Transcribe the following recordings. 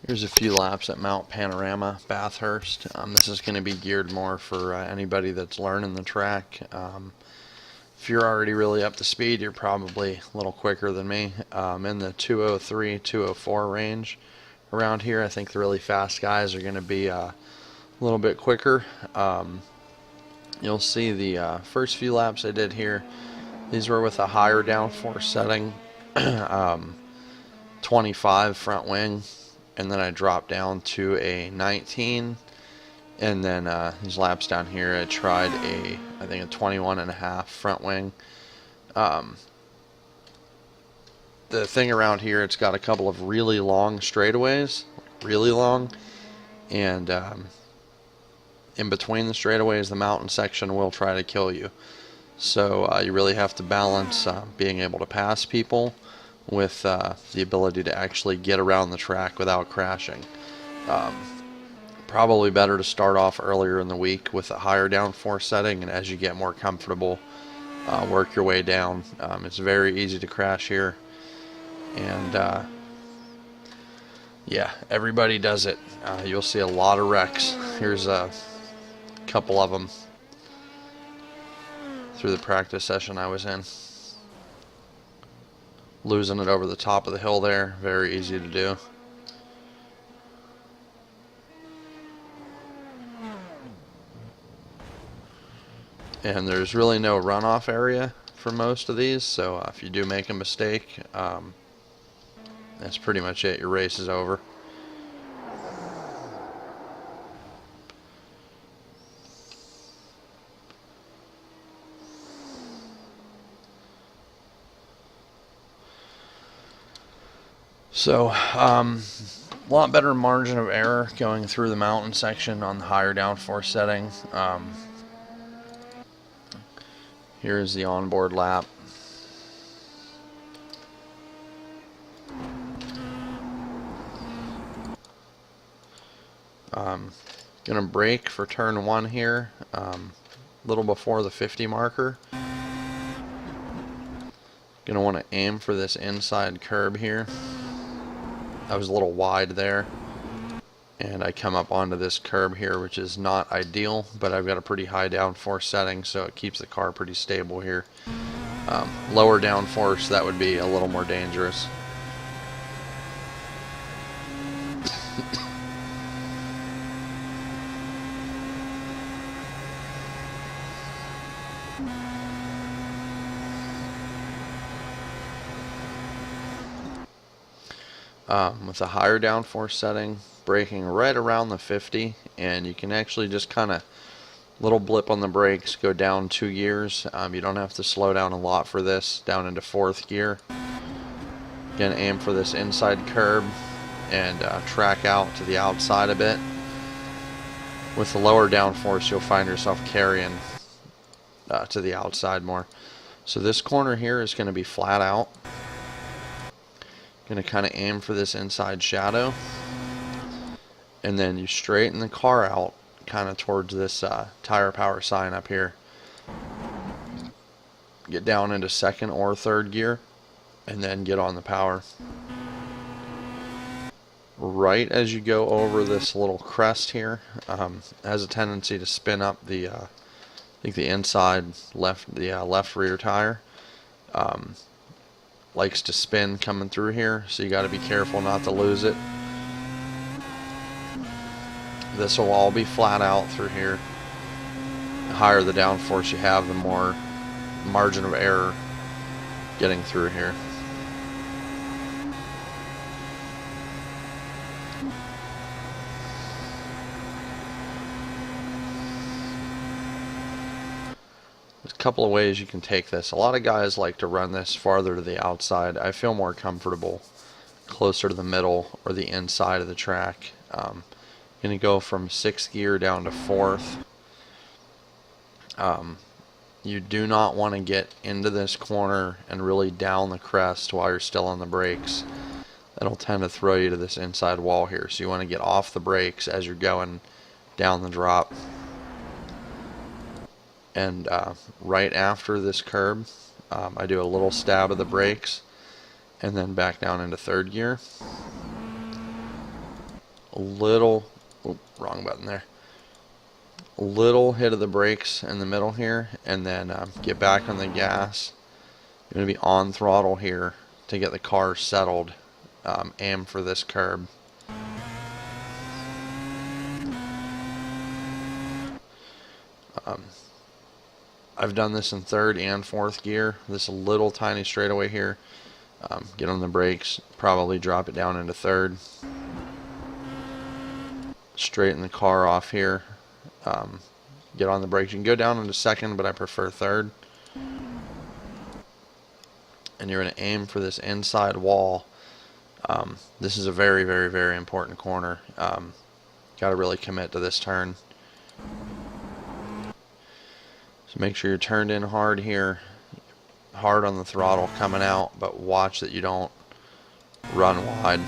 Here's a few laps at Mount Panorama, Bathurst. This is going to be geared more for anybody that's learning the track. If you're already really up to speed, you're probably a little quicker than me. In the 203, 204 range around here, I think the really fast guys are going to be a little bit quicker. You'll see the first few laps I did here, these were with a higher downforce setting, 25 front wing, and then I dropped down to a 19, and then these laps down here I tried I think a 21.5 front wing. The thing around here, it's got a couple of really long straightaways, really long, and in between the straightaways the mountain section will try to kill you. So you really have to balance being able to pass people with the ability to actually get around the track without crashing. Probably better to start off earlier in the week with a higher downforce setting, and as you get more comfortable, work your way down. It's very easy to crash here, and yeah, everybody does it. You'll see a lot of wrecks. Here's a couple of them through the practice session I was in. Losing it over the top of the hill there, very easy to do. And there's really no runoff area for most of these, so if you do make a mistake, that's pretty much it. Your race is over. So, a lot better margin of error going through the mountain section on the higher downforce setting. Here's the onboard lap. Gonna brake for turn 1 here, a little before the 50 marker. Gonna want to aim for this inside curb here. I was a little wide there, and I come up onto this curb here, which is not ideal, but I've got a pretty high downforce setting, so it keeps the car pretty stable here. Lower downforce, that would be a little more dangerous. With a higher downforce setting, braking right around the 50, and you can actually just kind of little blip on the brakes, go down 2 gears. You don't have to slow down a lot for this, down into 4th gear. Again, aim for this inside curb and track out to the outside a bit. With the lower downforce, you'll find yourself carrying to the outside more. So this corner here is going to be flat out. Going to kind of aim for this inside shadow, and then you straighten the car out kind of towards this tire power sign up here. Get down into 2nd or 3rd gear, and then get on the power. Right as you go over this little crest here, it has a tendency to spin up the I think the inside left rear tire. Likes to spin coming through here, so you got to be careful not to lose it. This will all be flat out through here. The higher the downforce you have, the more margin of error getting through here. There's a couple of ways you can take this. A lot of guys like to run this farther to the outside. I feel more comfortable closer to the middle or the inside of the track. Going to go from 6th gear down to 4th. You do not want to get into this corner and really down the crest while you're still on the brakes. That'll tend to throw you to this inside wall here. So you want to get off the brakes as you're going down the drop. And right after this curb, I do a little stab of the brakes and then back down into 3rd gear. a little, oh, wrong button there. A little hit of the brakes in the middle here, and then get back on the gas. You're going to be on throttle here to get the car settled. Aim for this curb. I've done this in third and fourth gear. This little tiny straightaway here. Get on the brakes, probably drop it down into third. Straighten the car off here. Get on the brakes. You can go down into second, but I prefer third. And you're going to aim for this inside wall. This is a very, very, very important corner. Got to really commit to this turn. So make sure you're turned in hard here, hard on the throttle coming out, but watch that you don't run wide.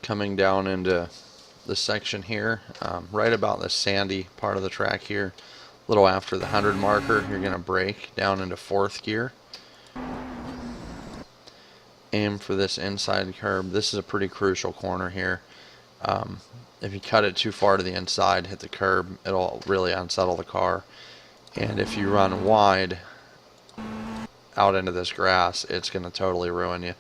Coming down into the section here, right about the sandy part of the track here, a little after the 100 marker, you're going to brake down into fourth gear. Aim for this inside curb. This is a pretty crucial corner here. If you cut it too far to the inside, hit the curb, it'll really unsettle the car. And if you run wide out into this grass, it's going to totally ruin you.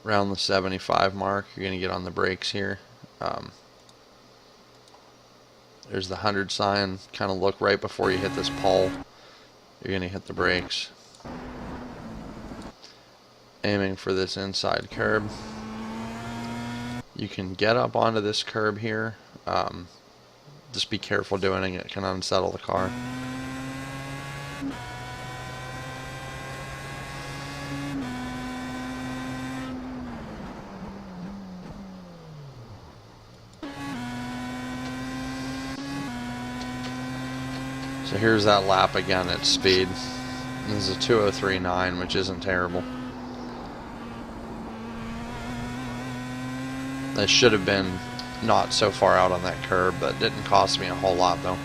Around the 75 mark, you're going to get on the brakes here. There's the 100 sign. Kind of look right before you hit this pole. You're going to hit the brakes. Aiming for this inside curb. You can get up onto this curb here. Just be careful doing it. It can unsettle the car. So here's that lap again at speed. This is a 2:03.9, which isn't terrible. That should have been not so far out on that curb, but it didn't cost me a whole lot though.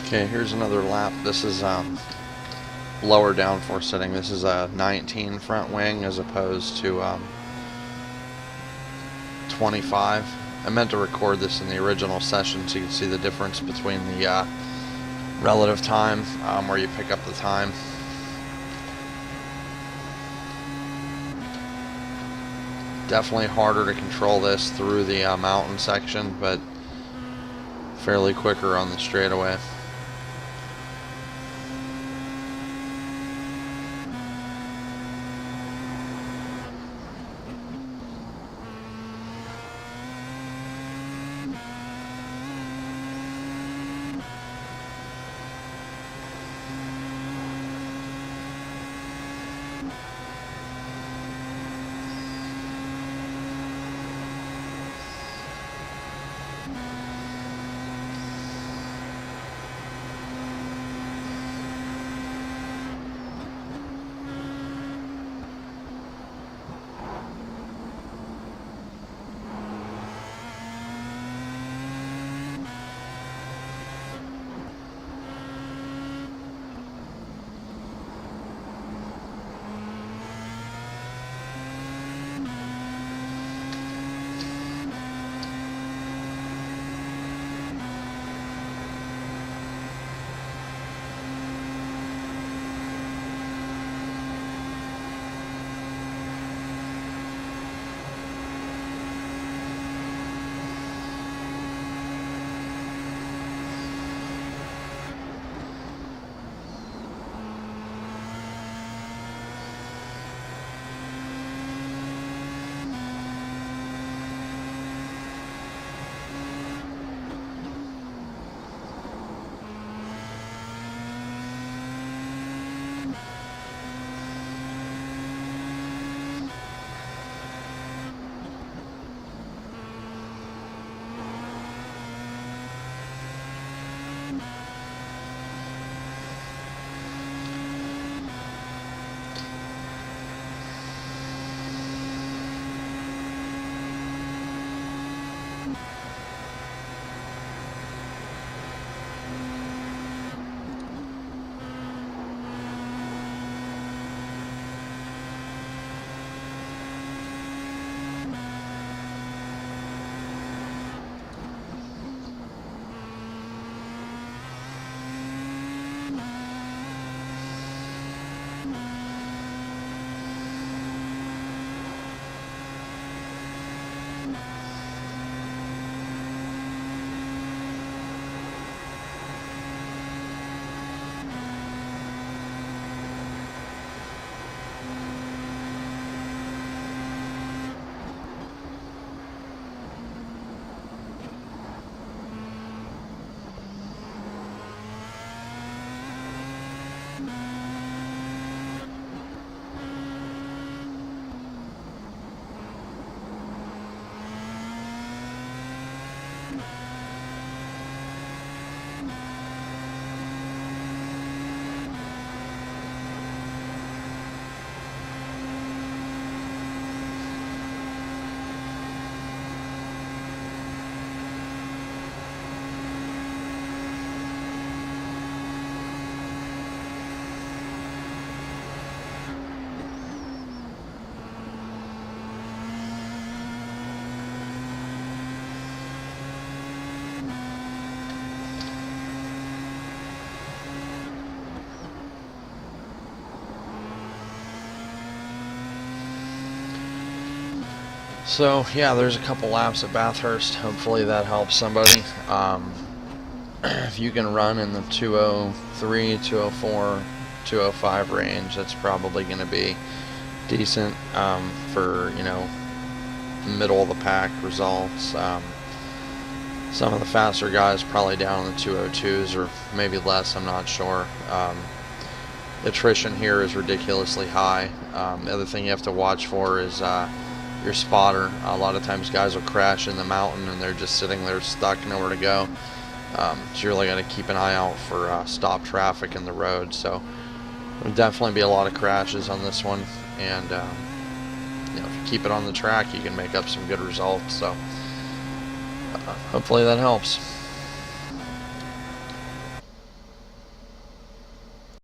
Okay, here's another lap. This is lower downforce setting. This is a 19 front wing as opposed to 25. I meant to record this in the original session so you can see the difference between the relative time where you pick up the time. Definitely harder to control this through the mountain section, but fairly quicker on the straightaway. So yeah, there's a couple laps at Bathurst. Hopefully that helps somebody. If you can run in the 203, 204, 205 range, that's probably going to be decent for, you know, middle of the pack results. Some of the faster guys probably down in the 202s or maybe less, I'm not sure. Attrition here is ridiculously high. The other thing you have to watch for is your spotter. A lot of times guys will crash in the mountain and they're just sitting there stuck, nowhere to go. So you really got to keep an eye out for stop traffic in the road. So there'll definitely be a lot of crashes on this one, and you know, if you keep it on the track, you can make up some good results. So hopefully that helps.